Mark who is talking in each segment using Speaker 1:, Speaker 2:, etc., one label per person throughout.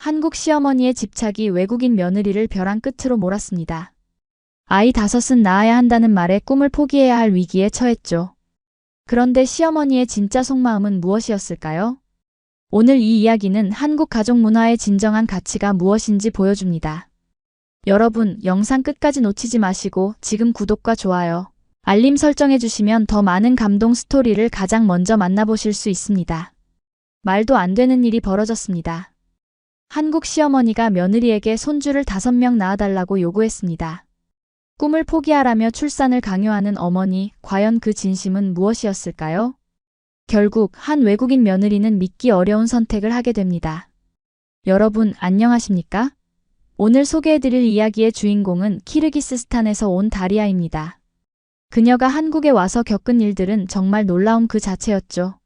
Speaker 1: 한국 시어머니의 집착이 외국인 며느리를 벼랑 끝으로 몰았습니다. 아이 5은 낳아야 한다는 말에 꿈을 포기해야 할 위기에 처했죠. 그런데 시어머니의 진짜 속마음은 무엇이었을까요? 오늘 이 이야기는 한국 가족 문화의 진정한 가치가 무엇인지 보여줍니다. 여러분, 영상 끝까지 놓치지 마시고 지금 구독과 좋아요, 알림 설정해주시면 더 많은 감동 스토리를 가장 먼저 만나보실 수 있습니다. 말도 안 되는 일이 벌어졌습니다. 한국 시어머니가 며느리에게 손주를 5명 낳아달라고 요구했습니다. 꿈을 포기하라며 출산을 강요하는 어머니, 과연 그 진심은 무엇이었을까요? 결국 한 외국인 며느리는 믿기 어려운 선택을 하게 됩니다. 여러분, 안녕하십니까? 오늘 소개해드릴 이야기의 주인공은 키르기스스탄에서 온 다리아입니다. 그녀가 한국에 와서 겪은 일들은 정말 놀라움 그 자체였죠.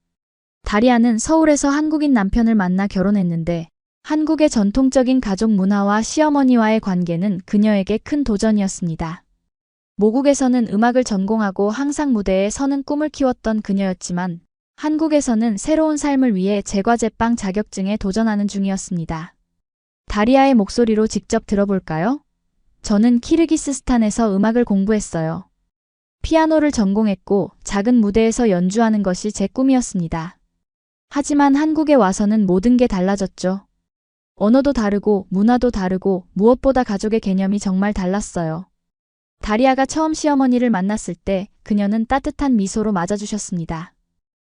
Speaker 1: 다리아는 서울에서 한국인 남편을 만나 결혼했는데 한국의 전통적인 가족 문화와 시어머니와의 관계는 그녀에게 큰 도전이었습니다. 모국에서는 음악을 전공하고 항상 무대에 서는 꿈을 키웠던 그녀였지만 한국에서는 새로운 삶을 위해 제과제빵 자격증에 도전하는 중이었습니다. 다리아의 목소리로 직접 들어볼까요? 저는 키르기스스탄에서 음악을 공부했어요. 피아노를 전공했고 작은 무대에서 연주하는 것이 제 꿈이었습니다. 하지만 한국에 와서는 모든 게 달라졌죠. 언어도 다르고 문화도 다르고 무엇보다 가족의 개념이 정말 달랐어요. 다리아가 처음 시어머니를 만났을 때 그녀는 따뜻한 미소로 맞아주셨습니다.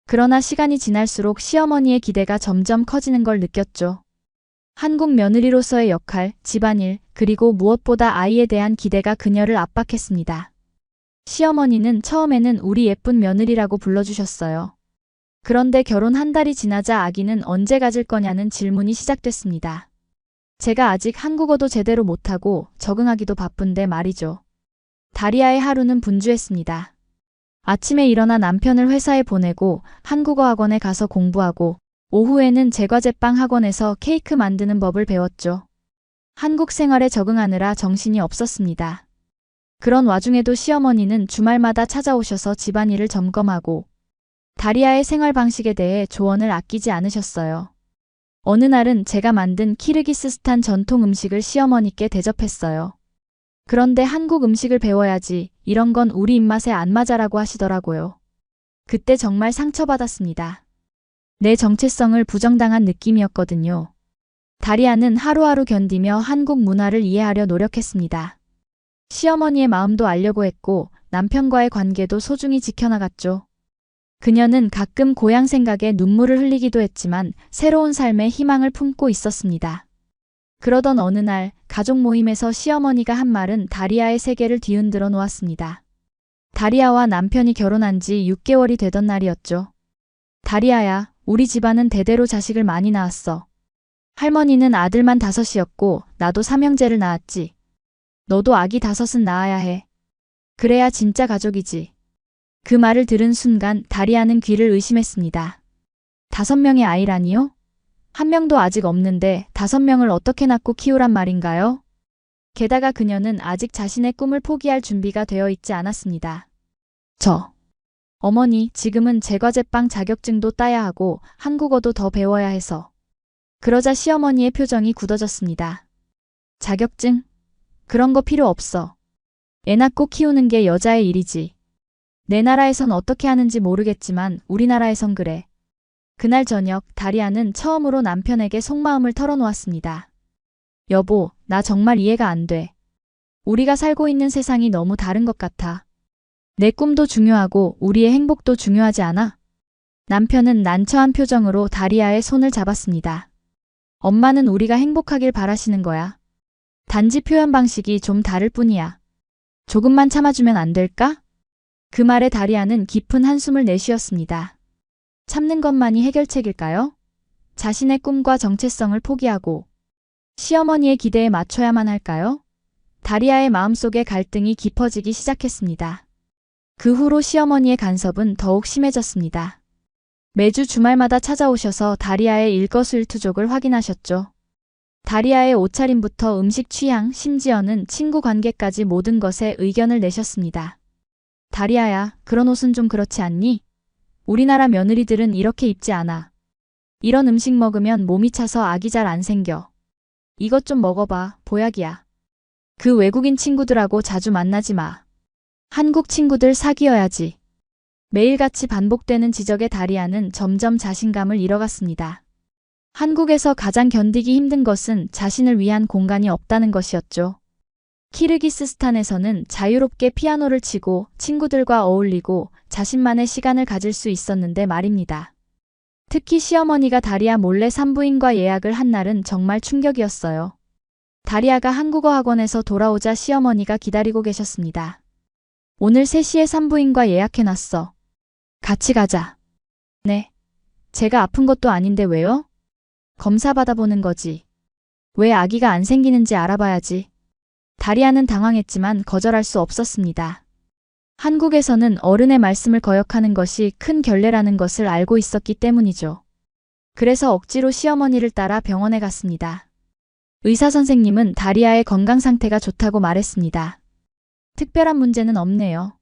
Speaker 1: 그러나 시간이 지날수록 시어머니의 기대가 점점 커지는 걸 느꼈죠. 한국 며느리로서의 역할, 집안일, 그리고 무엇보다 아이에 대한 기대가 그녀를 압박했습니다. 시어머니는 처음에는 우리 예쁜 며느리라고 불러주셨어요. 그런데 결혼 한 달이 지나자 아기는 언제 가질 거냐는 질문이 시작됐습니다. 제가 아직 한국어도 제대로 못하고 적응하기도 바쁜데 말이죠. 다리아의 하루는 분주했습니다. 아침에 일어나 남편을 회사에 보내고 한국어 학원에 가서 공부하고 오후에는 제과제빵 학원에서 케이크 만드는 법을 배웠죠. 한국 생활에 적응하느라 정신이 없었습니다. 그런 와중에도 시어머니는 주말마다 찾아오셔서 집안일을 점검하고 다리아의 생활 방식에 대해 조언을 아끼지 않으셨어요. 어느 날은 제가 만든 키르기스스탄 전통 음식을 시어머니께 대접했어요. 그런데 한국 음식을 배워야지, 이런 건 우리 입맛에 안 맞아라고 하시더라고요. 그때 정말 상처받았습니다. 내 정체성을 부정당한 느낌이었거든요. 다리아는 하루하루 견디며 한국 문화를 이해하려 노력했습니다. 시어머니의 마음도 알려고 했고 남편과의 관계도 소중히 지켜나갔죠. 그녀는 가끔 고향 생각에 눈물을 흘리기도 했지만 새로운 삶에 희망을 품고 있었습니다. 그러던 어느 날 가족 모임에서 시어머니가 한 말은 다리아의 세계를 뒤흔들어 놓았습니다. 다리아와 남편이 결혼한 지 6개월이 되던 날이었죠. 다리아야, 우리 집안은 대대로 자식을 많이 낳았어. 할머니는 아들만 5이었고 나도 3형제를 낳았지. 너도 아기 5은 낳아야 해. 그래야 진짜 가족이지. 그 말을 들은 순간 다리아는 귀를 의심했습니다. 5명의 아이라니요? 1명도 아직 없는데 5명을 어떻게 낳고 키우란 말인가요? 게다가 그녀는 아직 자신의 꿈을 포기할 준비가 되어 있지 않았습니다. 어머니, 지금은 제과제빵 자격증도 따야 하고 한국어도 더 배워야 해서. 그러자 시어머니의 표정이 굳어졌습니다. 자격증? 그런 거 필요 없어. 애 낳고 키우는 게 여자의 일이지. 내 나라에선 어떻게 하는지 모르겠지만 우리나라에선 그래. 그날 저녁 다리아는 처음으로 남편에게 속마음을 털어놓았습니다. 여보, 나 정말 이해가 안 돼. 우리가 살고 있는 세상이 너무 다른 것 같아. 내 꿈도 중요하고 우리의 행복도 중요하지 않아? 남편은 난처한 표정으로 다리아의 손을 잡았습니다. 엄마는 우리가 행복하길 바라시는 거야. 단지 표현 방식이 좀 다를 뿐이야. 조금만 참아주면 안 될까? 그 말에 다리아는 깊은 한숨을 내쉬었습니다. 참는 것만이 해결책일까요? 자신의 꿈과 정체성을 포기하고 시어머니의 기대에 맞춰야만 할까요? 다리아의 마음속에 갈등이 깊어지기 시작했습니다. 그 후로 시어머니의 간섭은 더욱 심해졌습니다. 매주 주말마다 찾아오셔서 다리아의 일거수일투족을 확인하셨죠. 다리아의 옷차림부터 음식 취향, 심지어는 친구 관계까지 모든 것에 의견을 내셨습니다. 다리아야, 그런 옷은 좀 그렇지 않니? 우리나라 며느리들은 이렇게 입지 않아. 이런 음식 먹으면 몸이 차서 아기 잘 안 생겨. 이것 좀 먹어봐. 보약이야. 그 외국인 친구들하고 자주 만나지 마. 한국 친구들 사귀어야지. 매일같이 반복되는 지적에 다리아는 점점 자신감을 잃어갔습니다. 한국에서 가장 견디기 힘든 것은 자신을 위한 공간이 없다는 것이었죠. 키르기스스탄에서는 자유롭게 피아노를 치고 친구들과 어울리고 자신만의 시간을 가질 수 있었는데 말입니다. 특히 시어머니가 다리아 몰래 산부인과 예약을 한 날은 정말 충격이었어요. 다리아가 한국어 학원에서 돌아오자 시어머니가 기다리고 계셨습니다. 오늘 3시에 산부인과 예약해놨어. 같이 가자. 네. 제가 아픈 것도 아닌데 왜요? 검사 받아보는 거지. 왜 아기가 안 생기는지 알아봐야지. 다리아는 당황했지만 거절할 수 없었습니다. 한국에서는 어른의 말씀을 거역하는 것이 큰 결례라는 것을 알고 있었기 때문이죠. 그래서 억지로 시어머니를 따라 병원에 갔습니다. 의사 선생님은 다리아의 건강 상태가 좋다고 말했습니다. 특별한 문제는 없네요.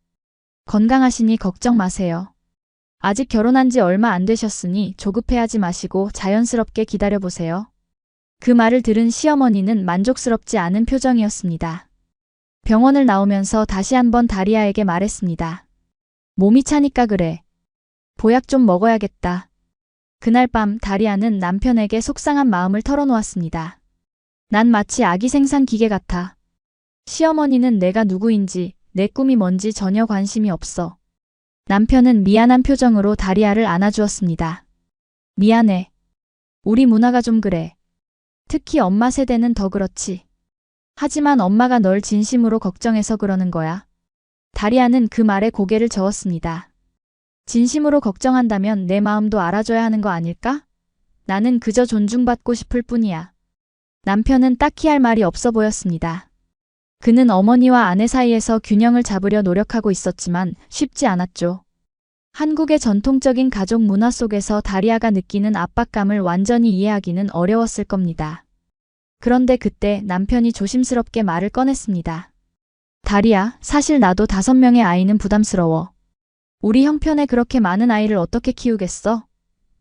Speaker 1: 건강하시니 걱정 마세요. 아직 결혼한 지 얼마 안 되셨으니 조급해하지 마시고 자연스럽게 기다려보세요. 그 말을 들은 시어머니는 만족스럽지 않은 표정이었습니다. 병원을 나오면서 다시 한번 다리아에게 말했습니다. 몸이 차니까 그래. 보약 좀 먹어야겠다. 그날 밤 다리아는 남편에게 속상한 마음을 털어놓았습니다. 난 마치 아기 생산 기계 같아. 시어머니는 내가 누구인지, 내 꿈이 뭔지 전혀 관심이 없어. 남편은 미안한 표정으로 다리아를 안아주었습니다. 미안해. 우리 문화가 좀 그래. 특히 엄마 세대는 더 그렇지. 하지만 엄마가 널 진심으로 걱정해서 그러는 거야. 다리아는 그 말에 고개를 저었습니다. 진심으로 걱정한다면 내 마음도 알아줘야 하는 거 아닐까? 나는 그저 존중받고 싶을 뿐이야. 남편은 딱히 할 말이 없어 보였습니다. 그는 어머니와 아내 사이에서 균형을 잡으려 노력하고 있었지만 쉽지 않았죠. 한국의 전통적인 가족 문화 속에서 다리아가 느끼는 압박감을 완전히 이해하기는 어려웠을 겁니다. 그런데 그때 남편이 조심스럽게 말을 꺼냈습니다. 다리아, 사실 나도 5명의 아이는 부담스러워. 우리 형편에 그렇게 많은 아이를 어떻게 키우겠어?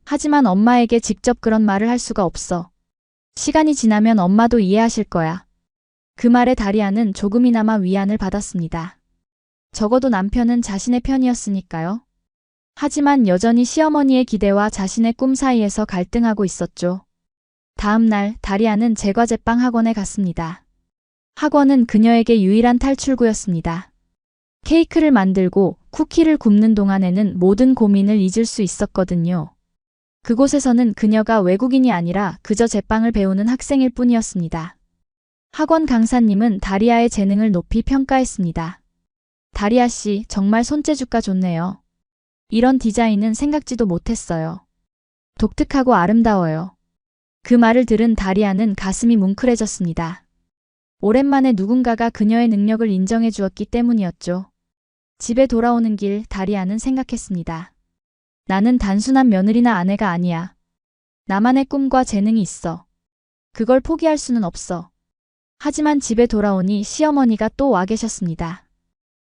Speaker 1: 하지만 엄마에게 직접 그런 말을 할 수가 없어. 시간이 지나면 엄마도 이해하실 거야. 그 말에 다리아는 조금이나마 위안을 받았습니다. 적어도 남편은 자신의 편이었으니까요. 하지만 여전히 시어머니의 기대와 자신의 꿈 사이에서 갈등하고 있었죠. 다음 날 다리아는 제과제빵 학원에 갔습니다. 학원은 그녀에게 유일한 탈출구였습니다. 케이크를 만들고 쿠키를 굽는 동안에는 모든 고민을 잊을 수 있었거든요. 그곳에서는 그녀가 외국인이 아니라 그저 제빵을 배우는 학생일 뿐이었습니다. 학원 강사님은 다리아의 재능을 높이 평가했습니다. 다리아 씨, 정말 손재주가 좋네요. 이런 디자인은 생각지도 못했어요. 독특하고 아름다워요. 그 말을 들은 다리아는 가슴이 뭉클해졌습니다. 오랜만에 누군가가 그녀의 능력을 인정해 주었기 때문이었죠. 집에 돌아오는 길 다리아는 생각했습니다. 나는 단순한 며느리나 아내가 아니야. 나만의 꿈과 재능이 있어. 그걸 포기할 수는 없어. 하지만 집에 돌아오니 시어머니가 또 와 계셨습니다.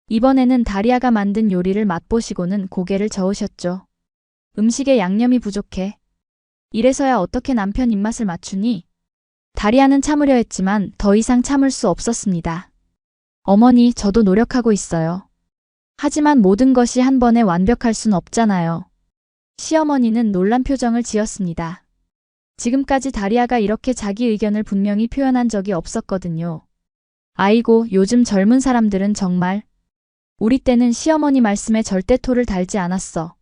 Speaker 1: 이번에는 다리아가 만든 요리를 맛보시고는 고개를 저으셨죠. 음식에 양념이 부족해. 이래서야 어떻게 남편 입맛을 맞추니? 다리아는 참으려 했지만 더 이상 참을 수 없었습니다. 어머니, 저도 노력하고 있어요. 하지만 모든 것이 한 번에 완벽할 순 없잖아요. 시어머니는 놀란 표정을 지었습니다. 지금까지 다리아가 이렇게 자기 의견을 분명히 표현한 적이 없었거든요. 아이고, 요즘 젊은 사람들은 정말. 우리 때는 시어머니 말씀에 절대 토를 달지 않았어.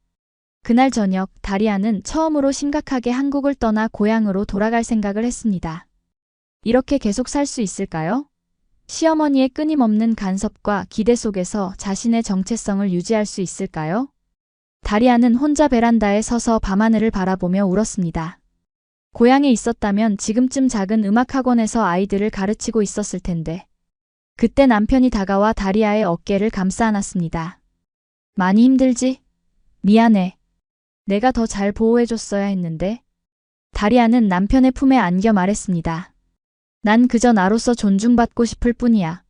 Speaker 1: 그날 저녁 다리아는 처음으로 심각하게 한국을 떠나 고향으로 돌아갈 생각을 했습니다. 이렇게 계속 살 수 있을까요? 시어머니의 끊임없는 간섭과 기대 속에서 자신의 정체성을 유지할 수 있을까요? 다리아는 혼자 베란다에 서서 밤하늘을 바라보며 울었습니다. 고향에 있었다면 지금쯤 작은 음악학원에서 아이들을 가르치고 있었을 텐데. 그때 남편이 다가와 다리아의 어깨를 감싸 안았습니다. 많이 힘들지? 미안해. 내가 더 잘 보호해줬어야 했는데. 다리아는 남편의 품에 안겨 말했습니다. 난 그저 나로서 존중받고 싶을 뿐이야.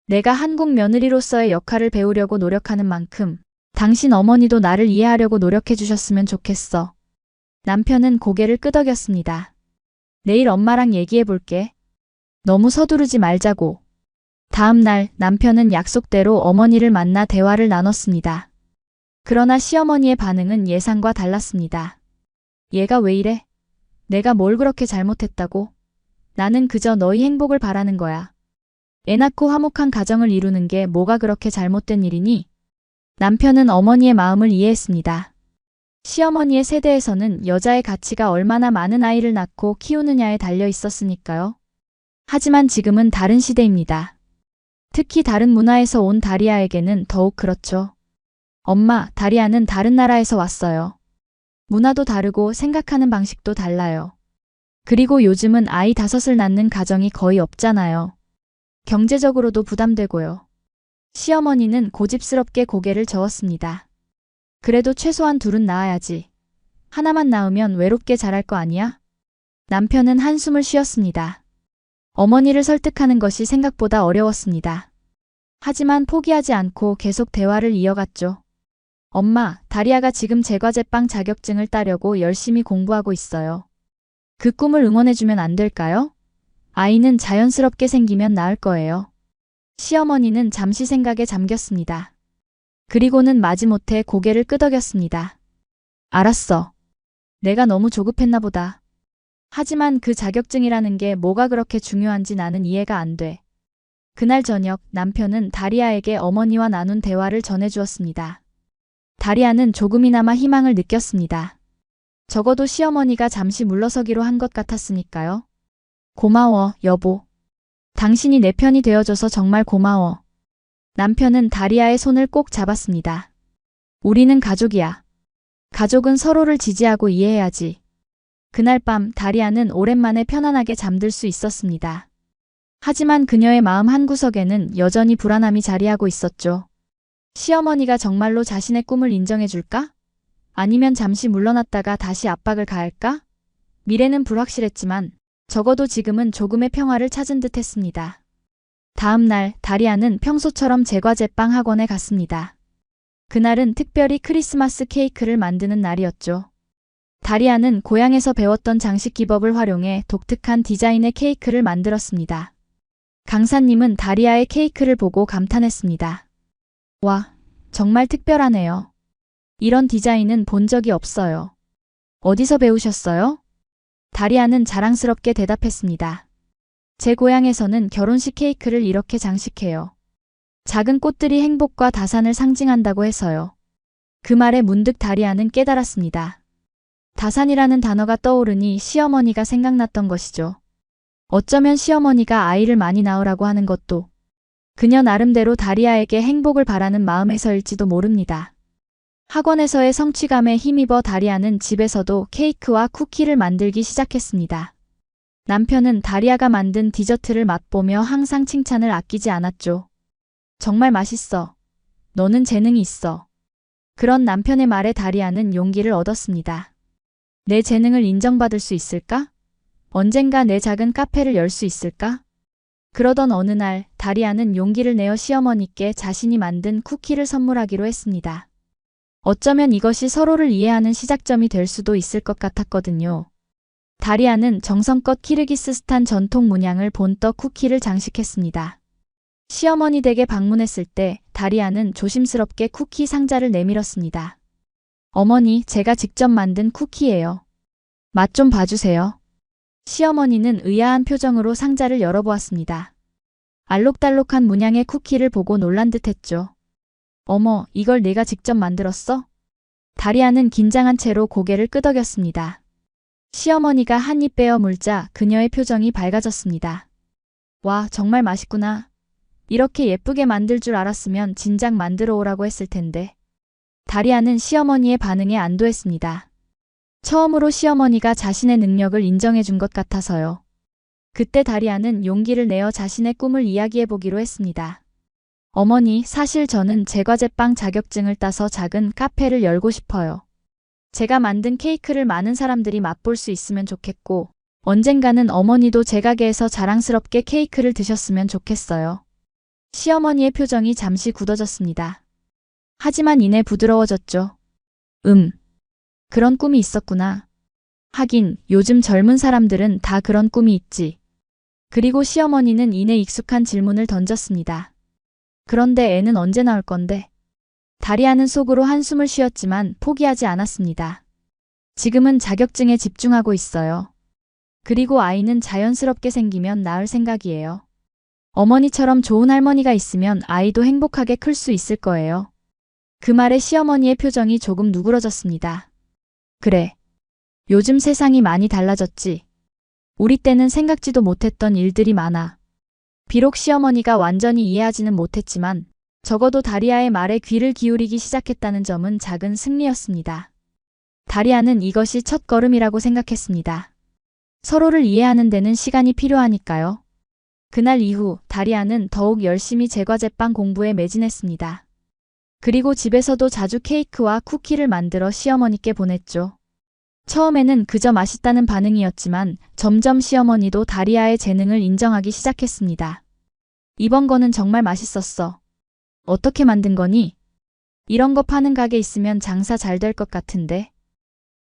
Speaker 1: 내가 한국 며느리로서의 역할을 배우려고 노력하는 만큼 당신 어머니도 나를 이해하려고 노력해 주셨으면 좋겠어. 남편은 고개를 끄덕였습니다. 내일 엄마랑 얘기해 볼게. 너무 서두르지 말자고. 다음 날 남편은 약속대로 어머니를 만나 대화를 나눴습니다. 그러나 시어머니의 반응은 예상과 달랐습니다. 얘가 왜 이래? 내가 뭘 그렇게 잘못했다고? 나는 그저 너희 행복을 바라는 거야. 애 낳고 화목한 가정을 이루는 게 뭐가 그렇게 잘못된 일이니? 남편은 어머니의 마음을 이해했습니다. 시어머니의 세대에서는 여자의 가치가 얼마나 많은 아이를 낳고 키우느냐에 달려 있었으니까요. 하지만 지금은 다른 시대입니다. 특히 다른 문화에서 온 다리아에게는 더욱 그렇죠. 엄마, 다리아는 다른 나라에서 왔어요. 문화도 다르고 생각하는 방식도 달라요. 그리고 요즘은 아이 5을 낳는 가정이 거의 없잖아요. 경제적으로도 부담되고요. 시어머니는 고집스럽게 고개를 저었습니다. 그래도 최소한 2은 낳아야지. 하나만 낳으면 외롭게 자랄 거 아니야? 남편은 한숨을 쉬었습니다. 어머니를 설득하는 것이 생각보다 어려웠습니다. 하지만 포기하지 않고 계속 대화를 이어갔죠. 엄마, 다리아가 지금 제과제빵 자격증을 따려고 열심히 공부하고 있어요. 그 꿈을 응원해주면 안 될까요? 아이는 자연스럽게 생기면 나을 거예요. 시어머니는 잠시 생각에 잠겼습니다. 그리고는 마지못해 고개를 끄덕였습니다. 알았어. 내가 너무 조급했나 보다. 하지만 그 자격증이라는 게 뭐가 그렇게 중요한지 나는 이해가 안 돼. 그날 저녁 남편은 다리아에게 어머니와 나눈 대화를 전해주었습니다. 다리아는 조금이나마 희망을 느꼈습니다. 적어도 시어머니가 잠시 물러서기로 한 것 같았으니까요. 고마워, 여보. 당신이 내 편이 되어줘서 정말 고마워. 남편은 다리아의 손을 꼭 잡았습니다. 우리는 가족이야. 가족은 서로를 지지하고 이해해야지. 그날 밤 다리아는 오랜만에 편안하게 잠들 수 있었습니다. 하지만 그녀의 마음 한구석에는 여전히 불안함이 자리하고 있었죠. 시어머니가 정말로 자신의 꿈을 인정해줄까? 아니면 잠시 물러났다가 다시 압박을 가할까? 미래는 불확실했지만 적어도 지금은 조금의 평화를 찾은 듯 했습니다. 다음 날 다리아는 평소처럼 제과제빵 학원에 갔습니다. 그날은 특별히 크리스마스 케이크를 만드는 날이었죠. 다리아는 고향에서 배웠던 장식 기법을 활용해 독특한 디자인의 케이크를 만들었습니다. 강사님은 다리아의 케이크를 보고 감탄했습니다. 와, 정말 특별하네요. 이런 디자인은 본 적이 없어요. 어디서 배우셨어요? 다리아는 자랑스럽게 대답했습니다. 제 고향에서는 결혼식 케이크를 이렇게 장식해요. 작은 꽃들이 행복과 다산을 상징한다고 해서요. 그 말에 문득 다리아는 깨달았습니다. 다산이라는 단어가 떠오르니 시어머니가 생각났던 것이죠. 어쩌면 시어머니가 아이를 많이 낳으라고 하는 것도 그녀 나름대로 다리아에게 행복을 바라는 마음에서일지도 모릅니다. 학원에서의 성취감에 힘입어 다리아는 집에서도 케이크와 쿠키를 만들기 시작했습니다. 남편은 다리아가 만든 디저트를 맛보며 항상 칭찬을 아끼지 않았죠. 정말 맛있어. 너는 재능이 있어. 그런 남편의 말에 다리아는 용기를 얻었습니다. 내 재능을 인정받을 수 있을까? 언젠가 내 작은 카페를 열 수 있을까? 그러던 어느 날 다리아는 용기를 내어 시어머니께 자신이 만든 쿠키를 선물하기로 했습니다. 어쩌면 이것이 서로를 이해하는 시작점이 될 수도 있을 것 같았거든요. 다리아는 정성껏 키르기스스탄 전통 문양을 본떠 쿠키를 장식했습니다. 시어머니 댁에 방문했을 때 다리아는 조심스럽게 쿠키 상자를 내밀었습니다. 어머니, 제가 직접 만든 쿠키예요. 맛 좀 봐주세요. 시어머니는 의아한 표정으로 상자를 열어보았습니다. 알록달록한 문양의 쿠키를 보고 놀란 듯 했죠. 어머, 이걸 내가 직접 만들었어? 다리아는 긴장한 채로 고개를 끄덕였습니다. 시어머니가 한 입 빼어 물자 그녀의 표정이 밝아졌습니다. 와, 정말 맛있구나. 이렇게 예쁘게 만들 줄 알았으면 진작 만들어 오라고 했을 텐데. 다리아는 시어머니의 반응에 안도했습니다. 처음으로 시어머니가 자신의 능력을 인정해 준 것 같아서요. 그때 다리아는 용기를 내어 자신의 꿈을 이야기해 보기로 했습니다. 어머니, 사실 저는 제과제빵 자격증을 따서 작은 카페를 열고 싶어요. 제가 만든 케이크를 많은 사람들이 맛볼 수 있으면 좋겠고, 언젠가는 어머니도 제 가게에서 자랑스럽게 케이크를 드셨으면 좋겠어요. 시어머니의 표정이 잠시 굳어졌습니다. 하지만 이내 부드러워졌죠. 그런 꿈이 있었구나. 하긴 요즘 젊은 사람들은 다 그런 꿈이 있지. 그리고 시어머니는 이내 익숙한 질문을 던졌습니다. 그런데 애는 언제 나올 건데? 다리아는 속으로 한숨을 쉬었지만 포기하지 않았습니다. 지금은 자격증에 집중하고 있어요. 그리고 아이는 자연스럽게 생기면 낳을 생각이에요. 어머니처럼 좋은 할머니가 있으면 아이도 행복하게 클 수 있을 거예요. 그 말에 시어머니의 표정이 조금 누그러졌습니다. 그래. 요즘 세상이 많이 달라졌지. 우리 때는 생각지도 못했던 일들이 많아. 비록 시어머니가 완전히 이해하지는 못했지만 적어도 다리아의 말에 귀를 기울이기 시작했다는 점은 작은 승리였습니다. 다리아는 이것이 첫 걸음이라고 생각했습니다. 서로를 이해하는 데는 시간이 필요하니까요. 그날 이후 다리아는 더욱 열심히 제과제빵 공부에 매진했습니다. 그리고 집에서도 자주 케이크와 쿠키를 만들어 시어머니께 보냈죠. 처음에는 그저 맛있다는 반응이었지만 점점 시어머니도 다리아의 재능을 인정하기 시작했습니다. 이번 거는 정말 맛있었어. 어떻게 만든 거니? 이런 거 파는 가게 있으면 장사 잘 될 것 같은데.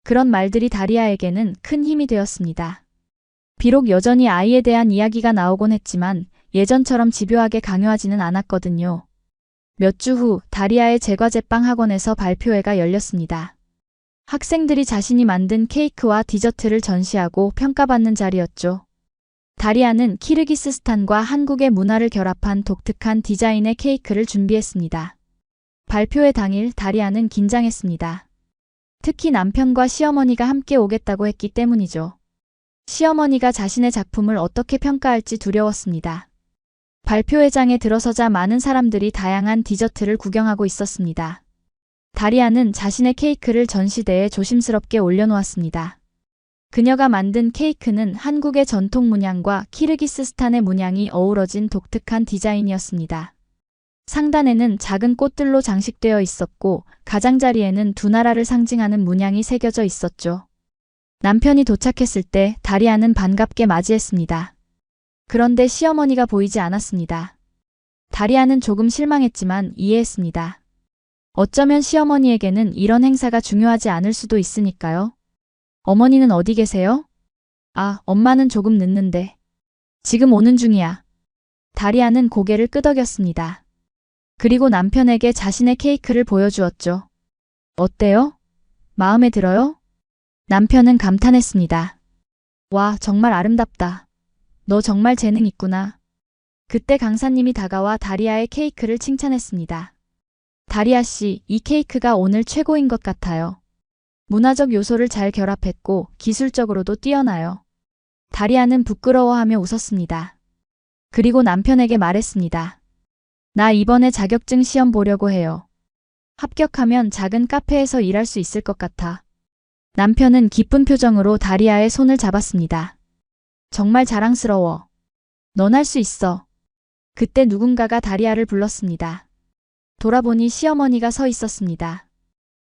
Speaker 1: 그런 말들이 다리아에게는 큰 힘이 되었습니다. 비록 여전히 아이에 대한 이야기가 나오곤 했지만 예전처럼 집요하게 강요하지는 않았거든요. 몇 주 후 다리아의 제과제빵 학원에서 발표회가 열렸습니다. 학생들이 자신이 만든 케이크와 디저트를 전시하고 평가받는 자리였죠. 다리아는 키르기스스탄과 한국의 문화를 결합한 독특한 디자인의 케이크를 준비했습니다. 발표회 당일 다리아는 긴장했습니다. 특히 남편과 시어머니가 함께 오겠다고 했기 때문이죠. 시어머니가 자신의 작품을 어떻게 평가할지 두려웠습니다. 발표회장에 들어서자 많은 사람들이 다양한 디저트를 구경하고 있었습니다. 다리아는 자신의 케이크를 전시대에 조심스럽게 올려놓았습니다. 그녀가 만든 케이크는 한국의 전통 문양과 키르기스스탄의 문양이 어우러진 독특한 디자인이었습니다. 상단에는 작은 꽃들로 장식되어 있었고 가장자리에는 두 나라를 상징하는 문양이 새겨져 있었죠. 남편이 도착했을 때 다리아는 반갑게 맞이했습니다. 그런데 시어머니가 보이지 않았습니다. 다리아는 조금 실망했지만 이해했습니다. 어쩌면 시어머니에게는 이런 행사가 중요하지 않을 수도 있으니까요. 어머니는 어디 계세요? 아, 엄마는 조금 늦는데. 지금 오는 중이야. 다리아는 고개를 끄덕였습니다. 그리고 남편에게 자신의 케이크를 보여주었죠. 어때요? 마음에 들어요? 남편은 감탄했습니다. 와, 정말 아름답다. 너 정말 재능 있구나. 그때 강사님이 다가와 다리아의 케이크를 칭찬했습니다. 다리아 씨, 이 케이크가 오늘 최고인 것 같아요. 문화적 요소를 잘 결합했고 기술적으로도 뛰어나요. 다리아는 부끄러워하며 웃었습니다. 그리고 남편에게 말했습니다. 나 이번에 자격증 시험 보려고 해요. 합격하면 작은 카페에서 일할 수 있을 것 같아. 남편은 기쁜 표정으로 다리아의 손을 잡았습니다. 정말 자랑스러워. 넌 할 수 있어. 그때 누군가가 다리아를 불렀습니다. 돌아보니 시어머니가 서 있었습니다.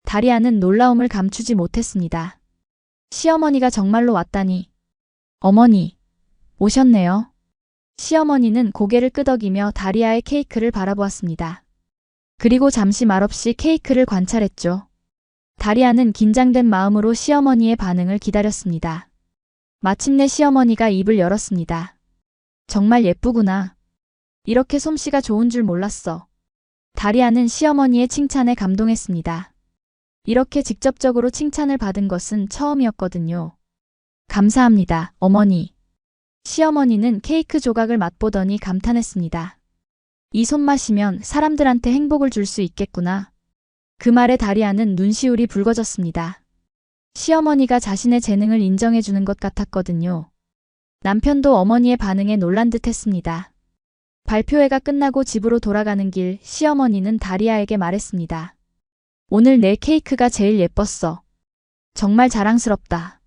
Speaker 1: 다리아는 놀라움을 감추지 못했습니다. 시어머니가 정말로 왔다니. 어머니, 오셨네요. 시어머니는 고개를 끄덕이며 다리아의 케이크를 바라보았습니다. 그리고 잠시 말없이 케이크를 관찰했죠. 다리아는 긴장된 마음으로 시어머니의 반응을 기다렸습니다. 마침내 시어머니가 입을 열었습니다. 정말 예쁘구나. 이렇게 솜씨가 좋은 줄 몰랐어. 다리아는 시어머니의 칭찬에 감동했습니다. 이렇게 직접적으로 칭찬을 받은 것은 처음이었거든요. 감사합니다, 어머니. 시어머니는 케이크 조각을 맛보더니 감탄했습니다. 이 손맛이면 사람들한테 행복을 줄 수 있겠구나. 그 말에 다리아는 눈시울이 붉어졌습니다. 시어머니가 자신의 재능을 인정해주는 것 같았거든요. 남편도 어머니의 반응에 놀란 듯 했습니다. 발표회가 끝나고 집으로 돌아가는 길 시어머니는 다리아에게 말했습니다. 오늘 내 케이크가 제일 예뻤어. 정말 자랑스럽다.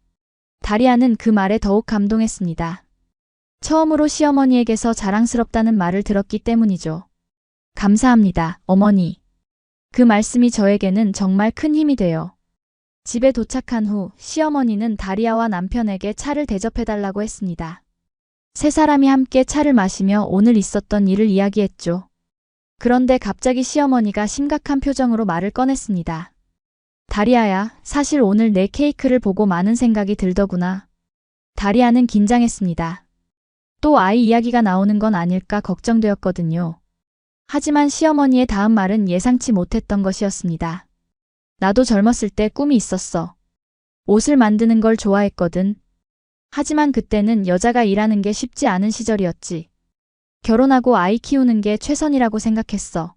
Speaker 1: 다리아는 그 말에 더욱 감동했습니다. 처음으로 시어머니에게서 자랑스럽다는 말을 들었기 때문이죠. 감사합니다, 어머니. 그 말씀이 저에게는 정말 큰 힘이 돼요. 집에 도착한 후 시어머니는 다리아와 남편에게 차를 대접해달라고 했습니다. 세 사람이 함께 차를 마시며 오늘 있었던 일을 이야기했죠. 그런데 갑자기 시어머니가 심각한 표정으로 말을 꺼냈습니다. 다리아야, 사실 오늘 내 케이크를 보고 많은 생각이 들더구나. 다리아는 긴장했습니다. 또 아이 이야기가 나오는 건 아닐까 걱정되었거든요. 하지만 시어머니의 다음 말은 예상치 못했던 것이었습니다. 나도 젊었을 때 꿈이 있었어. 옷을 만드는 걸 좋아했거든. 하지만 그때는 여자가 일하는 게 쉽지 않은 시절이었지. 결혼하고 아이 키우는 게 최선이라고 생각했어.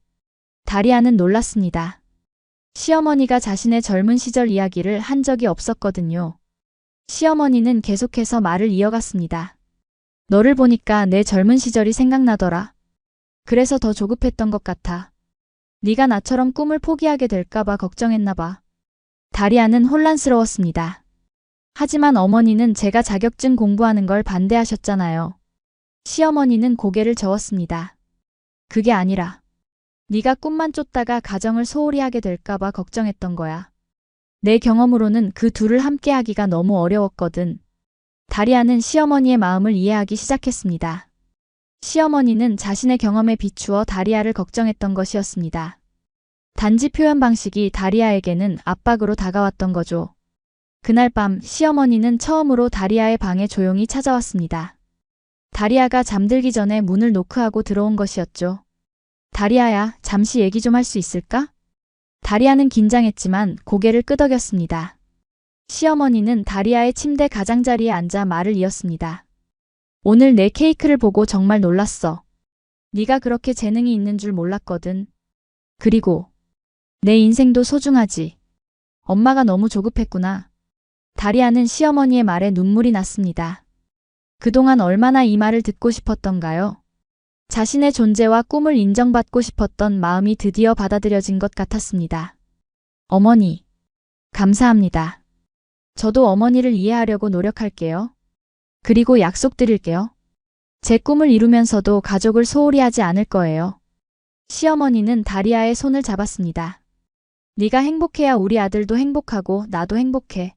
Speaker 1: 다리아는 놀랐습니다. 시어머니가 자신의 젊은 시절 이야기를 한 적이 없었거든요. 시어머니는 계속해서 말을 이어갔습니다. 너를 보니까 내 젊은 시절이 생각나더라. 그래서 더 조급했던 것 같아. 네가 나처럼 꿈을 포기하게 될까봐 걱정했나 봐. 다리아는 혼란스러웠습니다. 하지만 어머니는 제가 자격증 공부하는 걸 반대하셨잖아요. 시어머니는 고개를 저었습니다. 그게 아니라 네가 꿈만 쫓다가 가정을 소홀히 하게 될까봐 걱정했던 거야. 내 경험으로는 그 둘을 함께 하기가 너무 어려웠거든. 다리아는 시어머니의 마음을 이해하기 시작했습니다. 시어머니는 자신의 경험에 비추어 다리아를 걱정했던 것이었습니다. 단지 표현 방식이 다리아에게는 압박으로 다가왔던 거죠. 그날 밤 시어머니는 처음으로 다리아의 방에 조용히 찾아왔습니다. 다리아가 잠들기 전에 문을 노크하고 들어온 것이었죠. 다리아야, 잠시 얘기 좀 할 수 있을까? 다리아는 긴장했지만 고개를 끄덕였습니다. 시어머니는 다리아의 침대 가장자리에 앉아 말을 이었습니다. 오늘 내 케이크를 보고 정말 놀랐어. 네가 그렇게 재능이 있는 줄 몰랐거든. 그리고 내 인생도 소중하지. 엄마가 너무 조급했구나. 다리아는 시어머니의 말에 눈물이 났습니다. 그동안 얼마나 이 말을 듣고 싶었던가요? 자신의 존재와 꿈을 인정받고 싶었던 마음이 드디어 받아들여진 것 같았습니다. 어머니, 감사합니다. 저도 어머니를 이해하려고 노력할게요. 그리고 약속드릴게요. 제 꿈을 이루면서도 가족을 소홀히 하지 않을 거예요. 시어머니는 다리아의 손을 잡았습니다. 네가 행복해야 우리 아들도 행복하고 나도 행복해.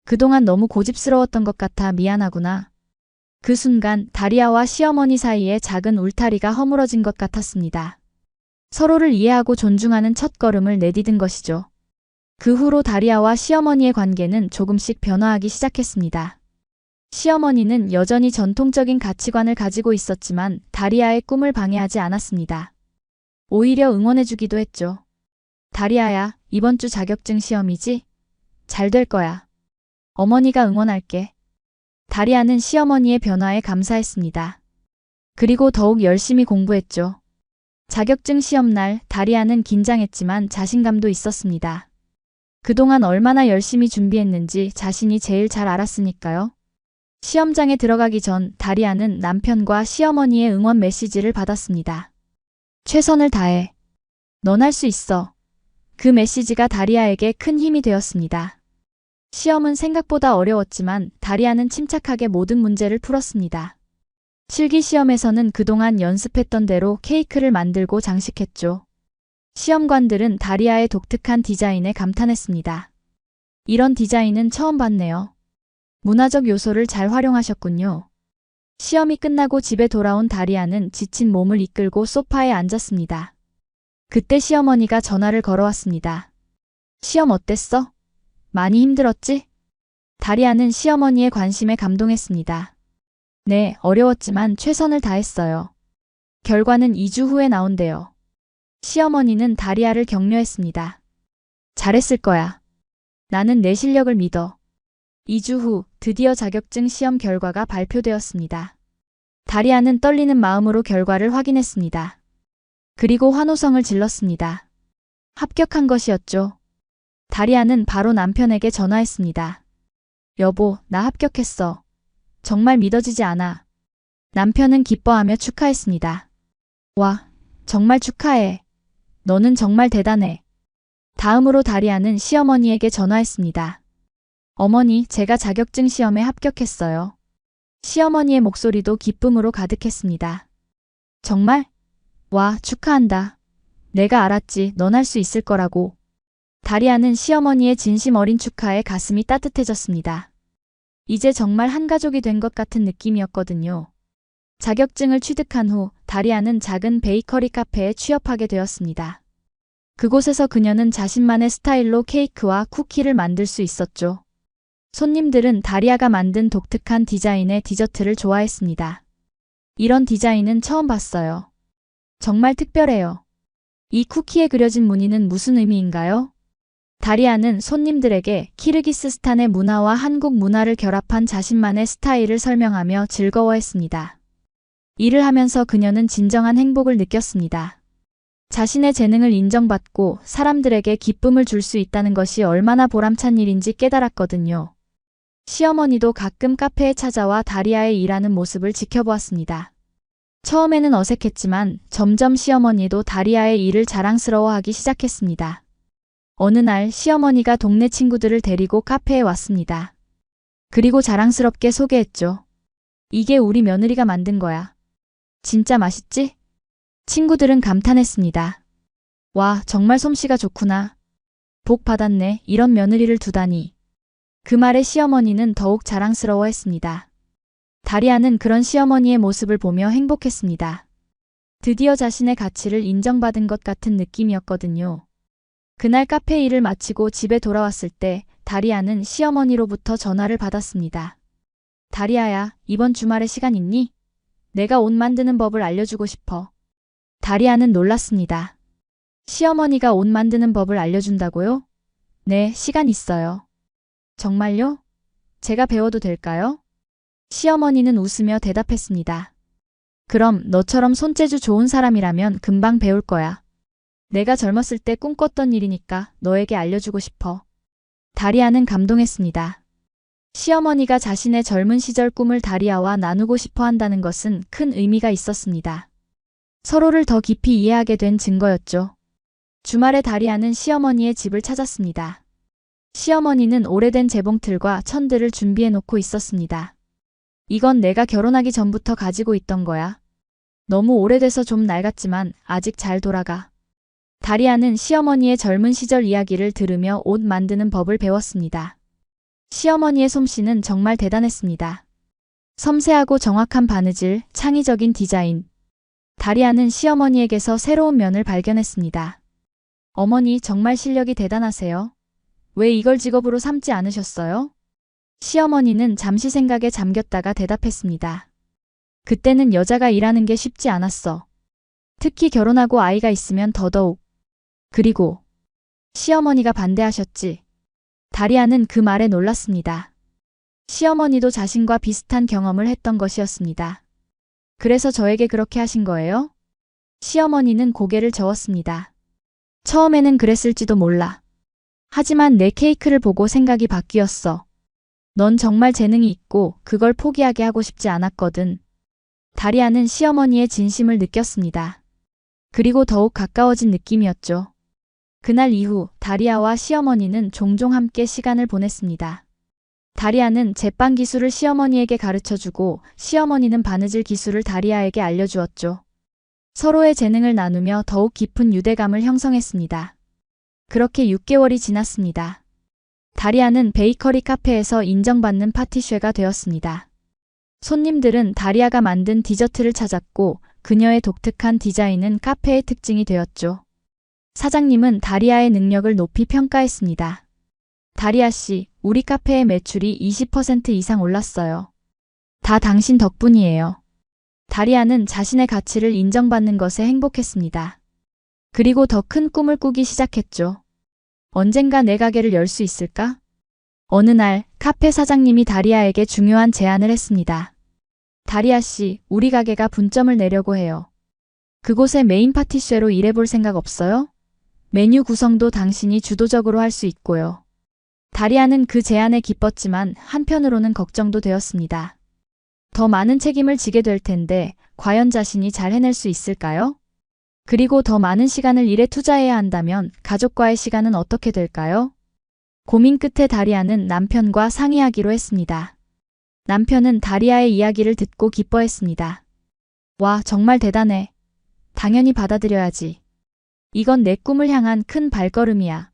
Speaker 1: 그동안 너무 고집스러웠던 것 같아 미안하구나. 그 순간 다리아와 시어머니 사이에 작은 울타리가 허물어진 것 같았습니다. 서로를 이해하고 존중하는 첫걸음을 내디딘 것이죠. 그 후로 다리아와 시어머니의 관계는 조금씩 변화하기 시작했습니다. 시어머니는 여전히 전통적인 가치관을 가지고 있었지만 다리아의 꿈을 방해하지 않았습니다. 오히려 응원해주기도 했죠. 다리아야, 이번 주 자격증 시험이지? 잘 될 거야. 어머니가 응원할게. 다리아는 시어머니의 변화에 감사했습니다. 그리고 더욱 열심히 공부했죠. 자격증 시험날 다리아는 긴장했지만 자신감도 있었습니다. 그동안 얼마나 열심히 준비했는지 자신이 제일 잘 알았으니까요. 시험장에 들어가기 전 다리아는 남편과 시어머니의 응원 메시지를 받았습니다. 최선을 다해. 넌 할 수 있어. 그 메시지가 다리아에게 큰 힘이 되었습니다. 시험은 생각보다 어려웠지만 다리아는 침착하게 모든 문제를 풀었습니다. 실기시험에서는 그동안 연습했던 대로 케이크를 만들고 장식했죠. 시험관들은 다리아의 독특한 디자인에 감탄했습니다. 이런 디자인은 처음 봤네요. 문화적 요소를 잘 활용하셨군요. 시험이 끝나고 집에 돌아온 다리아는 지친 몸을 이끌고 소파에 앉았습니다. 그때 시어머니가 전화를 걸어왔습니다. 시험 어땠어? 많이 힘들었지? 다리아는 시어머니의 관심에 감동했습니다. 네, 어려웠지만 최선을 다했어요. 결과는 2주 후에 나온대요. 시어머니는 다리아를 격려했습니다. 잘했을 거야. 나는 내 실력을 믿어. 2주 후 드디어 자격증 시험 결과가 발표되었습니다. 다리아는 떨리는 마음으로 결과를 확인했습니다. 그리고 환호성을 질렀습니다. 합격한 것이었죠. 다리아는 바로 남편에게 전화했습니다. 여보, 나 합격했어. 정말 믿어지지 않아. 남편은 기뻐하며 축하했습니다. 와, 정말 축하해. 너는 정말 대단해. 다음으로 다리아는 시어머니에게 전화했습니다. 어머니, 제가 자격증 시험에 합격했어요. 시어머니의 목소리도 기쁨으로 가득했습니다. 정말? 와, 축하한다. 내가 알았지, 넌 할 수 있을 거라고. 다리아는 시어머니의 진심 어린 축하에 가슴이 따뜻해졌습니다. 이제 정말 한 가족이 된 것 같은 느낌이었거든요. 자격증을 취득한 후 다리아는 작은 베이커리 카페에 취업하게 되었습니다. 그곳에서 그녀는 자신만의 스타일로 케이크와 쿠키를 만들 수 있었죠. 손님들은 다리아가 만든 독특한 디자인의 디저트를 좋아했습니다. 이런 디자인은 처음 봤어요. 정말 특별해요. 이 쿠키에 그려진 무늬는 무슨 의미인가요? 다리아는 손님들에게 키르기스스탄의 문화와 한국 문화를 결합한 자신만의 스타일을 설명하며 즐거워했습니다. 일을 하면서 그녀는 진정한 행복을 느꼈습니다. 자신의 재능을 인정받고 사람들에게 기쁨을 줄 수 있다는 것이 얼마나 보람찬 일인지 깨달았거든요. 시어머니도 가끔 카페에 찾아와 다리아의 일하는 모습을 지켜보았습니다. 처음에는 어색했지만 점점 시어머니도 다리아의 일을 자랑스러워하기 시작했습니다. 어느 날 시어머니가 동네 친구들을 데리고 카페에 왔습니다. 그리고 자랑스럽게 소개했죠. 이게 우리 며느리가 만든 거야. 진짜 맛있지? 친구들은 감탄했습니다. 와, 정말 솜씨가 좋구나. 복 받았네. 이런 며느리를 두다니. 그 말에 시어머니는 더욱 자랑스러워했습니다. 다리아는 그런 시어머니의 모습을 보며 행복했습니다. 드디어 자신의 가치를 인정받은 것 같은 느낌이었거든요. 그날 카페 일을 마치고 집에 돌아왔을 때 다리아는 시어머니로부터 전화를 받았습니다. 다리아야, 이번 주말에 시간 있니? 내가 옷 만드는 법을 알려주고 싶어. 다리아는 놀랐습니다. 시어머니가 옷 만드는 법을 알려준다고요? 네, 시간 있어요. 정말요? 제가 배워도 될까요? 시어머니는 웃으며 대답했습니다. 그럼 너처럼 손재주 좋은 사람이라면 금방 배울 거야. 내가 젊었을 때 꿈꿨던 일이니까 너에게 알려주고 싶어. 다리아는 감동했습니다. 시어머니가 자신의 젊은 시절 꿈을 다리아와 나누고 싶어 한다는 것은 큰 의미가 있었습니다. 서로를 더 깊이 이해하게 된 증거였죠. 주말에 다리아는 시어머니의 집을 찾았습니다. 시어머니는 오래된 재봉틀과 천들을 준비해 놓고 있었습니다. 이건 내가 결혼하기 전부터 가지고 있던 거야. 너무 오래돼서 좀 낡았지만 아직 잘 돌아가. 다리아는 시어머니의 젊은 시절 이야기를 들으며 옷 만드는 법을 배웠습니다. 시어머니의 솜씨는 정말 대단했습니다. 섬세하고 정확한 바느질, 창의적인 디자인. 다리아는 시어머니에게서 새로운 면을 발견했습니다. 어머니, 정말 실력이 대단하세요. 왜 이걸 직업으로 삼지 않으셨어요? 시어머니는 잠시 생각에 잠겼다가 대답했습니다. 그때는 여자가 일하는 게 쉽지 않았어. 특히 결혼하고 아이가 있으면 더더욱. 그리고 시어머니가 반대하셨지. 다리아는 그 말에 놀랐습니다. 시어머니도 자신과 비슷한 경험을 했던 것이었습니다. 그래서 저에게 그렇게 하신 거예요? 시어머니는 고개를 저었습니다. 처음에는 그랬을지도 몰라. 하지만 내 케이크를 보고 생각이 바뀌었어. 넌 정말 재능이 있고 그걸 포기하게 하고 싶지 않았거든. 다리아는 시어머니의 진심을 느꼈습니다. 그리고 더욱 가까워진 느낌이었죠. 그날 이후 다리아와 시어머니는 종종 함께 시간을 보냈습니다. 다리아는 제빵 기술을 시어머니에게 가르쳐주고 시어머니는 바느질 기술을 다리아에게 알려주었죠. 서로의 재능을 나누며 더욱 깊은 유대감을 형성했습니다. 그렇게 6개월이 지났습니다. 다리아는 베이커리 카페에서 인정받는 파티쉐가 되었습니다. 손님들은 다리아가 만든 디저트를 찾았고 그녀의 독특한 디자인은 카페의 특징이 되었죠. 사장님은 다리아의 능력을 높이 평가했습니다. 다리아 씨, 우리 카페의 매출이 20% 이상 올랐어요. 다 당신 덕분이에요. 다리아는 자신의 가치를 인정받는 것에 행복했습니다. 그리고 더 큰 꿈을 꾸기 시작했죠. 언젠가 내 가게를 열 수 있을까? 어느 날 카페 사장님이 다리아에게 중요한 제안을 했습니다. 다리아 씨, 우리 가게가 분점을 내려고 해요. 그곳에 메인 파티쉐로 일해볼 생각 없어요? 메뉴 구성도 당신이 주도적으로 할 수 있고요. 다리아는 그 제안에 기뻤지만 한편으로는 걱정도 되었습니다. 더 많은 책임을 지게 될 텐데 과연 자신이 잘 해낼 수 있을까요? 그리고 더 많은 시간을 일에 투자해야 한다면 가족과의 시간은 어떻게 될까요? 고민 끝에 다리아는 남편과 상의하기로 했습니다. 남편은 다리아의 이야기를 듣고 기뻐했습니다. 와, 정말 대단해. 당연히 받아들여야지. 이건 내 꿈을 향한 큰 발걸음이야.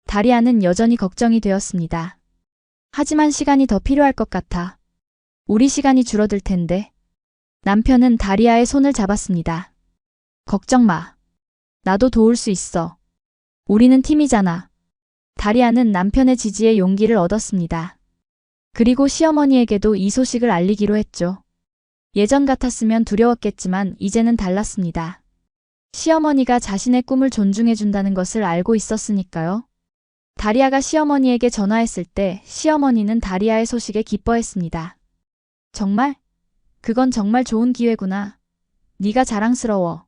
Speaker 1: 다리아는 여전히 걱정이 되었습니다. 하지만 시간이 더 필요할 것 같아. 우리 시간이 줄어들 텐데. 남편은 다리아의 손을 잡았습니다. 걱정 마. 나도 도울 수 있어. 우리는 팀이잖아. 다리아는 남편의 지지에 용기를 얻었습니다. 그리고 시어머니에게도 이 소식을 알리기로 했죠. 예전 같았으면 두려웠겠지만 이제는 달랐습니다. 시어머니가 자신의 꿈을 존중해준다는 것을 알고 있었으니까요. 다리아가 시어머니에게 전화했을 때 시어머니는 다리아의 소식에 기뻐했습니다. 정말? 그건 정말 좋은 기회구나. 네가 자랑스러워.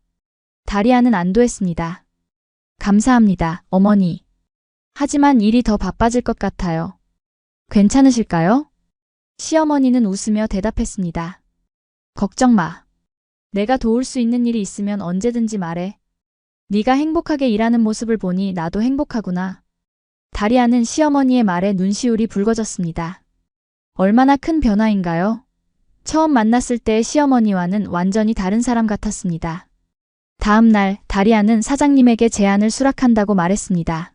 Speaker 1: 다리아는 안도했습니다. 감사합니다, 어머니. 하지만 일이 더 바빠질 것 같아요. 괜찮으실까요? 시어머니는 웃으며 대답했습니다. 걱정 마. 내가 도울 수 있는 일이 있으면 언제든지 말해. 네가 행복하게 일하는 모습을 보니 나도 행복하구나. 다리아는 시어머니의 말에 눈시울이 붉어졌습니다. 얼마나 큰 변화인가요? 처음 만났을 때의 시어머니와는 완전히 다른 사람 같았습니다. 다음 날 다리아는 사장님에게 제안을 수락한다고 말했습니다.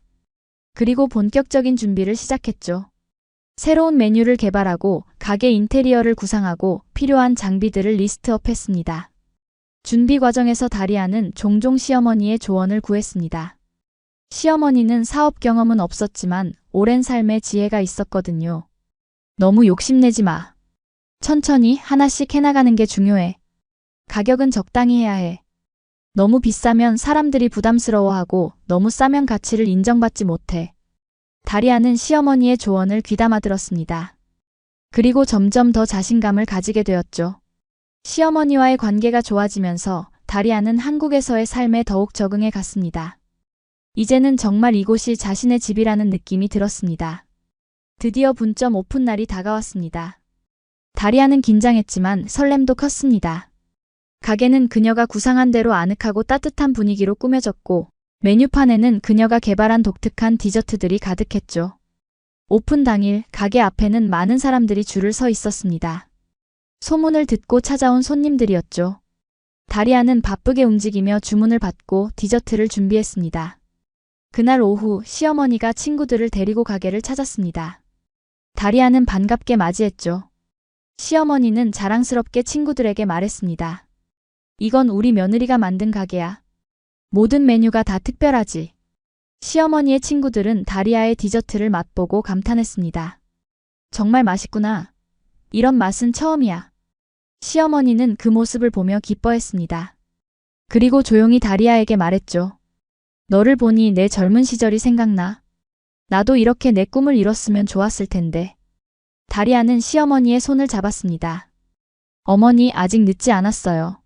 Speaker 1: 그리고 본격적인 준비를 시작했죠. 새로운 메뉴를 개발하고 가게 인테리어를 구상하고 필요한 장비들을 리스트업했습니다. 준비 과정에서 다리아는 종종 시어머니의 조언을 구했습니다. 시어머니는 사업 경험은 없었지만 오랜 삶의 지혜가 있었거든요. 너무 욕심내지 마. 천천히 하나씩 해나가는 게 중요해. 가격은 적당히 해야 해. 너무 비싸면 사람들이 부담스러워하고 너무 싸면 가치를 인정받지 못해. 다리아는 시어머니의 조언을 귀담아 들었습니다. 그리고 점점 더 자신감을 가지게 되었죠. 시어머니와의 관계가 좋아지면서 다리아는 한국에서의 삶에 더욱 적응해 갔습니다. 이제는 정말 이곳이 자신의 집이라는 느낌이 들었습니다. 드디어 분점 오픈 날이 다가왔습니다. 다리아는 긴장했지만 설렘도 컸습니다. 가게는 그녀가 구상한 대로 아늑하고 따뜻한 분위기로 꾸며졌고 메뉴판에는 그녀가 개발한 독특한 디저트들이 가득했죠. 오픈 당일 가게 앞에는 많은 사람들이 줄을 서 있었습니다. 소문을 듣고 찾아온 손님들이었죠. 다리아는 바쁘게 움직이며 주문을 받고 디저트를 준비했습니다. 그날 오후 시어머니가 친구들을 데리고 가게를 찾았습니다. 다리아는 반갑게 맞이했죠. 시어머니는 자랑스럽게 친구들에게 말했습니다. 이건 우리 며느리가 만든 가게야. 모든 메뉴가 다 특별하지. 시어머니의 친구들은 다리아의 디저트를 맛보고 감탄했습니다. 정말 맛있구나. 이런 맛은 처음이야. 시어머니는 그 모습을 보며 기뻐했습니다. 그리고 조용히 다리아에게 말했죠. 너를 보니 내 젊은 시절이 생각나. 나도 이렇게 내 꿈을 이뤘으면 좋았을 텐데. 다리아는 시어머니의 손을 잡았습니다. 어머니, 아직 늦지 않았어요.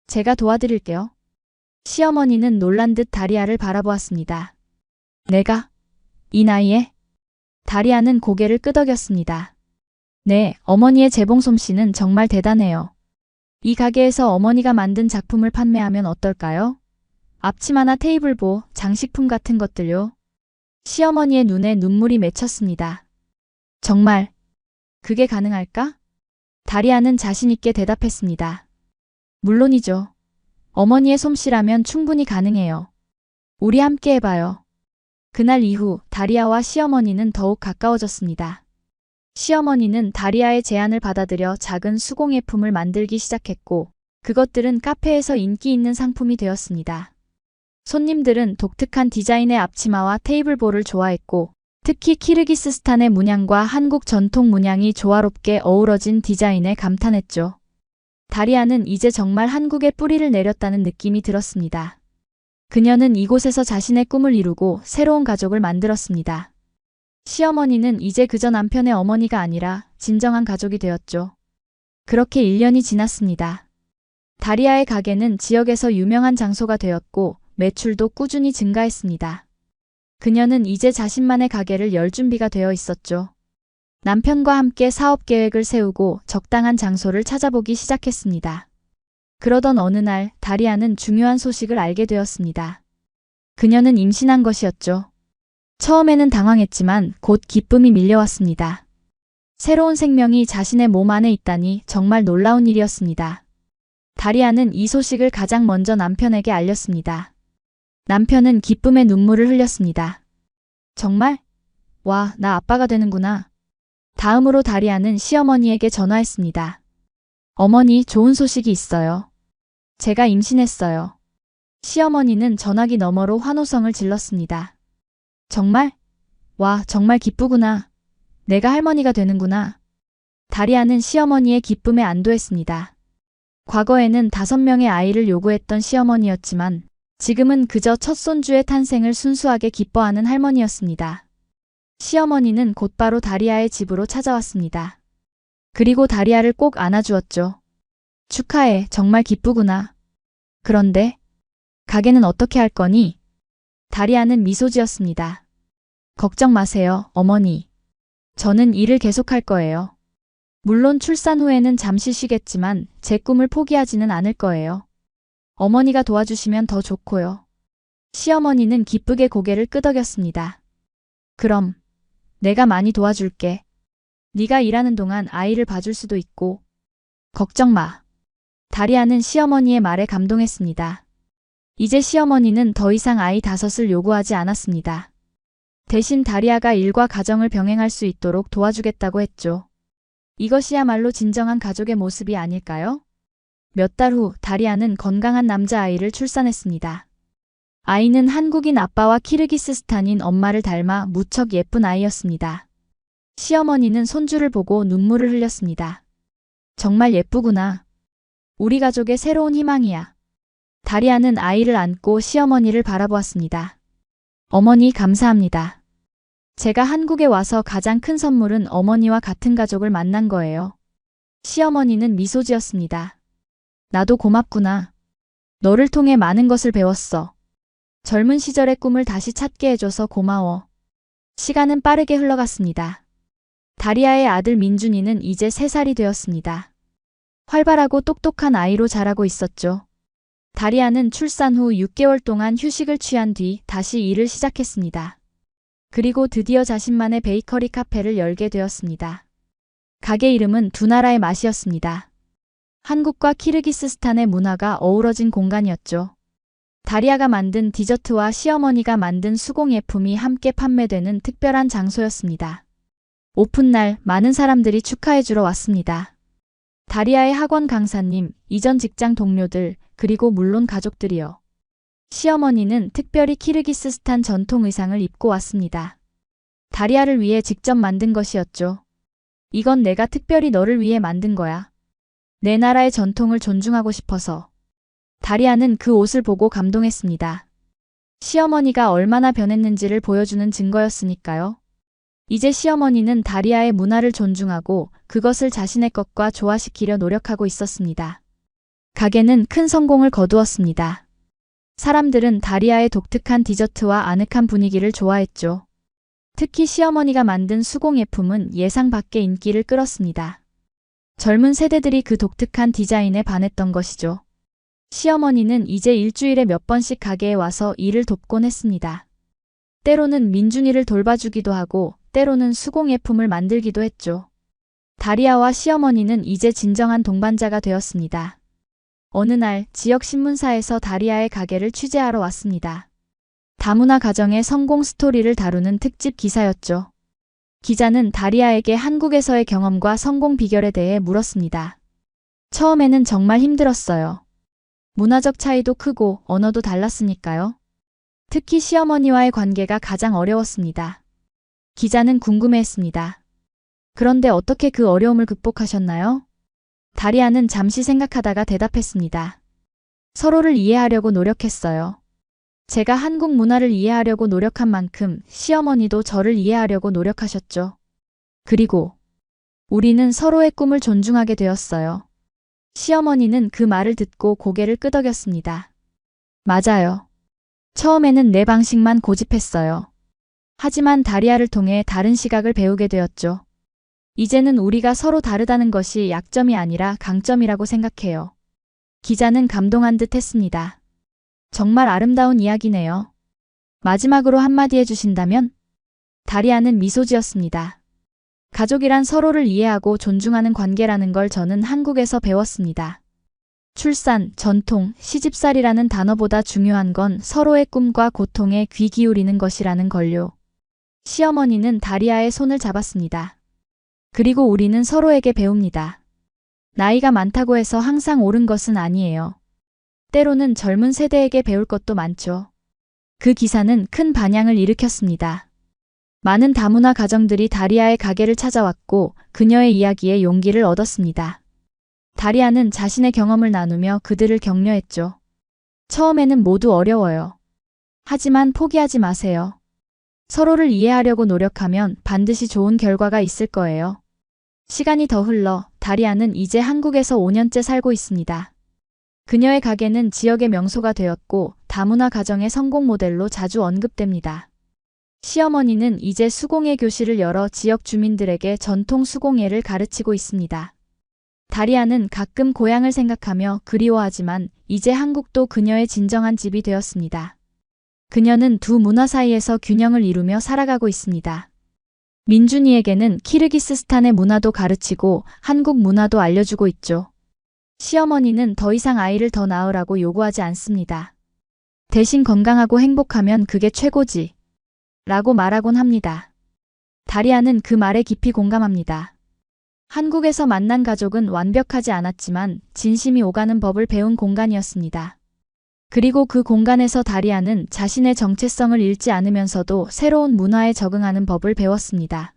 Speaker 1: 제가 도와드릴게요. 시어머니는 놀란 듯 다리아를 바라보았습니다. 내가? 이 나이에? 다리아는 고개를 끄덕였습니다. 네, 어머니의 재봉 솜씨는 정말 대단해요. 이 가게에서 어머니가 만든 작품을 판매하면 어떨까요? 앞치마나 테이블보, 장식품 같은 것들요. 시어머니의 눈에 눈물이 맺혔습니다. 정말, 그게 가능할까? 다리아는 자신있게 대답했습니다. 물론이죠. 어머니의 솜씨라면 충분히 가능해요. 우리 함께 해봐요. 그날 이후 다리아와 시어머니는 더욱 가까워졌습니다. 시어머니는 다리아의 제안을 받아들여 작은 수공예품을 만들기 시작했고 그것들은 카페에서 인기 있는 상품이 되었습니다. 손님들은 독특한 디자인의 앞치마와 테이블보를 좋아했고 특히 키르기스스탄의 문양과 한국 전통 문양이 조화롭게 어우러진 디자인에 감탄했죠. 다리아는 이제 정말 한국에 뿌리를 내렸다는 느낌이 들었습니다. 그녀는 이곳에서 자신의 꿈을 이루고 새로운 가족을 만들었습니다. 시어머니는 이제 그저 남편의 어머니가 아니라 진정한 가족이 되었죠. 그렇게 1년이 지났습니다. 다리아의 가게는 지역에서 유명한 장소가 되었고 매출도 꾸준히 증가했습니다. 그녀는 이제 자신만의 가게를 열 준비가 되어 있었죠. 남편과 함께 사업 계획을 세우고 적당한 장소를 찾아보기 시작했습니다. 그러던 어느 날 다리아는 중요한 소식을 알게 되었습니다. 그녀는 임신한 것이었죠. 처음에는 당황했지만 곧 기쁨이 밀려왔습니다. 새로운 생명이 자신의 몸 안에 있다니 정말 놀라운 일이었습니다. 다리아는 이 소식을 가장 먼저 남편에게 알렸습니다. 남편은 기쁨의 눈물을 흘렸습니다. 정말? 와, 나 아빠가 되는구나. 다음으로 다리아는 시어머니에게 전화했습니다. 어머니, 좋은 소식이 있어요. 제가 임신했어요. 시어머니는 전화기 너머로 환호성을 질렀습니다. 정말? 와, 정말 기쁘구나. 내가 할머니가 되는구나. 다리아는 시어머니의 기쁨에 안도했습니다. 과거에는 5명의 아이를 요구했던 시어머니였지만 지금은 그저 첫 손주의 탄생을 순수하게 기뻐하는 할머니였습니다. 시어머니는 곧바로 다리아의 집으로 찾아왔습니다. 그리고 다리아를 꼭 안아주었죠. 축하해, 정말 기쁘구나. 그런데 가게는 어떻게 할 거니? 다리아는 미소 지었습니다. 걱정 마세요, 어머니. 저는 일을 계속할 거예요. 물론 출산 후에는 잠시 쉬겠지만 제 꿈을 포기하지는 않을 거예요. 어머니가 도와주시면 더 좋고요. 시어머니는 기쁘게 고개를 끄덕였습니다. 그럼 내가 많이 도와줄게. 네가 일하는 동안 아이를 봐줄 수도 있고. 걱정 마. 다리아는 시어머니의 말에 감동했습니다. 이제 시어머니는 더 이상 아이 5을 요구하지 않았습니다. 대신 다리아가 일과 가정을 병행할 수 있도록 도와주겠다고 했죠. 이것이야말로 진정한 가족의 모습이 아닐까요? 몇 달 후 다리아는 건강한 남자아이를 출산했습니다. 아이는 한국인 아빠와 키르기스스탄인 엄마를 닮아 무척 예쁜 아이였습니다. 시어머니는 손주를 보고 눈물을 흘렸습니다. 정말 예쁘구나. 우리 가족의 새로운 희망이야. 다리아는 아이를 안고 시어머니를 바라보았습니다. 어머니 감사합니다. 제가 한국에 와서 가장 큰 선물은 어머니와 같은 가족을 만난 거예요. 시어머니는 미소 지었습니다. 나도 고맙구나. 너를 통해 많은 것을 배웠어. 젊은 시절의 꿈을 다시 찾게 해줘서 고마워. 시간은 빠르게 흘러갔습니다. 다리아의 아들 민준이는 이제 3살이 되었습니다. 활발하고 똑똑한 아이로 자라고 있었죠. 다리아는 출산 후 6개월 동안 휴식을 취한 뒤 다시 일을 시작했습니다. 그리고 드디어 자신만의 베이커리 카페를 열게 되었습니다. 가게 이름은 두 나라의 맛이었습니다. 한국과 키르기스스탄의 문화가 어우러진 공간이었죠. 다리아가 만든 디저트와 시어머니가 만든 수공예품이 함께 판매되는 특별한 장소였습니다. 오픈날 많은 사람들이 축하해주러 왔습니다. 다리아의 학원 강사님, 이전 직장 동료들, 그리고 물론 가족들이요. 시어머니는 특별히 키르기스스탄 전통 의상을 입고 왔습니다. 다리아를 위해 직접 만든 것이었죠. 이건 내가 특별히 너를 위해 만든 거야. 내 나라의 전통을 존중하고 싶어서. 다리아는 그 옷을 보고 감동했습니다. 시어머니가 얼마나 변했는지를 보여주는 증거였으니까요. 이제 시어머니는 다리아의 문화를 존중하고 그것을 자신의 것과 조화시키려 노력하고 있었습니다. 가게는 큰 성공을 거두었습니다. 사람들은 다리아의 독특한 디저트와 아늑한 분위기를 좋아했죠. 특히 시어머니가 만든 수공예품은 예상 밖의 인기를 끌었습니다. 젊은 세대들이 그 독특한 디자인에 반했던 것이죠. 시어머니는 이제 일주일에 몇 번씩 가게에 와서 일을 돕곤 했습니다. 때로는 민준이를 돌봐주기도 하고 때로는 수공예품을 만들기도 했죠. 다리아와 시어머니는 이제 진정한 동반자가 되었습니다. 어느 날 지역 신문사에서 다리아의 가게를 취재하러 왔습니다. 다문화 가정의 성공 스토리를 다루는 특집 기사였죠. 기자는 다리아에게 한국에서의 경험과 성공 비결에 대해 물었습니다. 처음에는 정말 힘들었어요. 문화적 차이도 크고 언어도 달랐으니까요. 특히 시어머니와의 관계가 가장 어려웠습니다. 기자는 궁금해했습니다. 그런데 어떻게 그 어려움을 극복하셨나요? 다리아는 잠시 생각하다가 대답했습니다. 서로를 이해하려고 노력했어요. 제가 한국 문화를 이해하려고 노력한 만큼 시어머니도 저를 이해하려고 노력하셨죠. 그리고 우리는 서로의 꿈을 존중하게 되었어요. 시어머니는 그 말을 듣고 고개를 끄덕였습니다. 맞아요. 처음에는 내 방식만 고집했어요. 하지만 다리아를 통해 다른 시각을 배우게 되었죠. 이제는 우리가 서로 다르다는 것이 약점이 아니라 강점이라고 생각해요. 기자는 감동한 듯 했습니다. 정말 아름다운 이야기네요. 마지막으로 한마디 해주신다면? 다리아는 미소 지었습니다. 가족이란 서로를 이해하고 존중하는 관계라는 걸 저는 한국에서 배웠습니다. 출산, 전통, 시집살이라는 단어보다 중요한 건 서로의 꿈과 고통에 귀 기울이는 것이라는 걸요. 시어머니는 다리아의 손을 잡았습니다. 그리고 우리는 서로에게 배웁니다. 나이가 많다고 해서 항상 옳은 것은 아니에요. 때로는 젊은 세대에게 배울 것도 많죠. 그 기사는 큰 반향을 일으켰습니다. 많은 다문화 가정들이 다리아의 가게를 찾아왔고 그녀의 이야기에 용기를 얻었습니다. 다리아는 자신의 경험을 나누며 그들을 격려했죠. 처음에는 모두 어려워요. 하지만 포기하지 마세요. 서로를 이해하려고 노력하면 반드시 좋은 결과가 있을 거예요. 시간이 더 흘러 다리아는 이제 한국에서 5년째 살고 있습니다. 그녀의 가게는 지역의 명소가 되었고 다문화 가정의 성공 모델로 자주 언급됩니다. 시어머니는 이제 수공예 교실을 열어 지역 주민들에게 전통 수공예를 가르치고 있습니다. 다리아는 가끔 고향을 생각하며 그리워하지만 이제 한국도 그녀의 진정한 집이 되었습니다. 그녀는 두 문화 사이에서 균형을 이루며 살아가고 있습니다. 민준이에게는 키르기스스탄의 문화도 가르치고 한국 문화도 알려주고 있죠. 시어머니는 더 이상 아이를 더 낳으라고 요구하지 않습니다. 대신 건강하고 행복하면 그게 최고지. 라고 말하곤 합니다. 다리아는 그 말에 깊이 공감합니다. 한국에서 만난 가족은 완벽하지 않았지만 진심이 오가는 법을 배운 공간이었습니다. 그리고 그 공간에서 다리아는 자신의 정체성을 잃지 않으면서도 새로운 문화에 적응하는 법을 배웠습니다.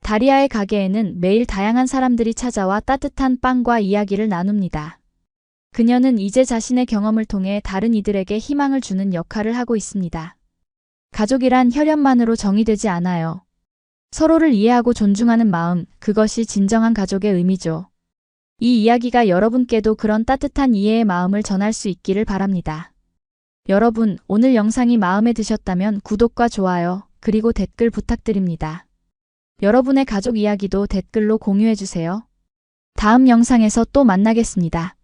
Speaker 1: 다리아의 가게에는 매일 다양한 사람들이 찾아와 따뜻한 빵과 이야기를 나눕니다. 그녀는 이제 자신의 경험을 통해 다른 이들에게 희망을 주는 역할을 하고 있습니다. 가족이란 혈연만으로 정의되지 않아요. 서로를 이해하고 존중하는 마음, 그것이 진정한 가족의 의미죠. 이 이야기가 여러분께도 그런 따뜻한 이해의 마음을 전할 수 있기를 바랍니다. 여러분, 오늘 영상이 마음에 드셨다면 구독과 좋아요, 그리고 댓글 부탁드립니다. 여러분의 가족 이야기도 댓글로 공유해주세요. 다음 영상에서 또 만나겠습니다.